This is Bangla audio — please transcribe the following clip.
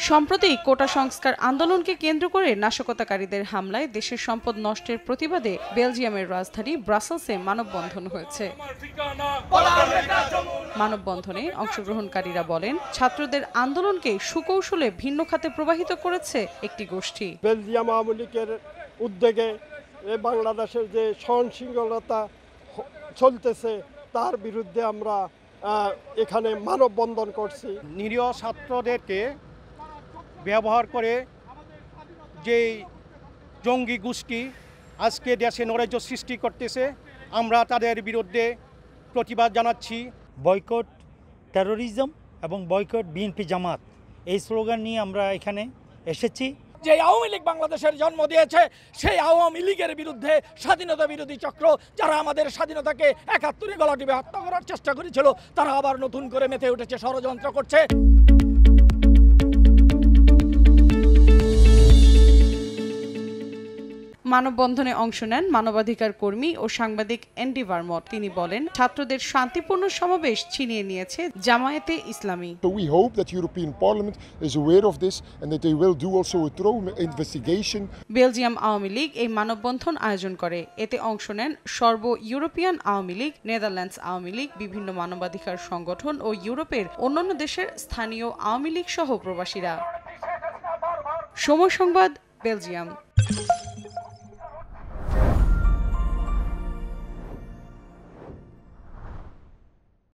সম্প্রতি কোটা সংস্কার আন্দোলনকে কেন্দ্র করে নাশকতাকারীদের হামলায় দেশের সম্পদ নষ্টের প্রতিবাদে বেলজিয়ামের রাজধানী ব্রাসেলসে মানববন্ধন হয়েছে। মানববন্ধনে অংশগ্রহণকারীরা বলেন, ছাত্রদের আন্দোলনকে সুকৌশলে ভিন্ন খাতে প্রবাহিত করেছে একটি গোষ্ঠী। বেলজিয়াম আওয়ামী লীগের উদ্যোগে বাংলাদেশের যে সহনশীলতা চলতেছে তার বিরুদ্ধে আমরা এখানে মানববন্ধন করছি। নিরীহ ছাত্রদেরকে ব্যবহার করে যে জঙ্গি গোষ্ঠী আজকে দেশে নৈরাজ্য সৃষ্টি করতেছে, আমরা তাদের বিরুদ্ধে প্রতিবাদ জানাচ্ছি। বয়কট টেরোরিজম এবং বয়কট বিএনপি জামাত, এই স্লোগান নিয়ে আমরা এখানে এসেছি। যে আওয়ামী লীগ বাংলাদেশের জন্ম দিয়েছে, সেই আওয়ামী লীগের বিরুদ্ধে স্বাধীনতা বিরোধী চক্র যারা আমাদের স্বাধীনতাকে ৭১ গলা টিপে হত্যা করার চেষ্টা করেছিল, তারা আবার নতুন করে মেতে উঠেছে, ষড়যন্ত্র করছে। মানববন্ধনে অংশ নেন মানবাধিকার কর্মী ও সাংবাদিক এন্ডি ভার্মট। তিনি বলেন, ছাত্রদের শান্তিপূর্ণ সমাবেশ ছিনিয়ে নিয়েছে জামায়াতে ইসলামী। So we hope that European Parliament is aware of this and that they will do also a thorough investigation. Belgium Awami League এই মানববন্ধন আয়োজন করে। এতে অংশ নেন সর্ব ইউরোপিয়ান আওয়ামী লীগ, নেদারল্যান্ডস আওয়ামী লীগ, বিভিন্ন মানবাধিকার সংগঠন ও ইউরোপের অন্যান্য দেশের স্থানীয় আওয়ামী লীগ সহ প্রবাসীরা। সময় সংবাদ, বেলজিয়াম।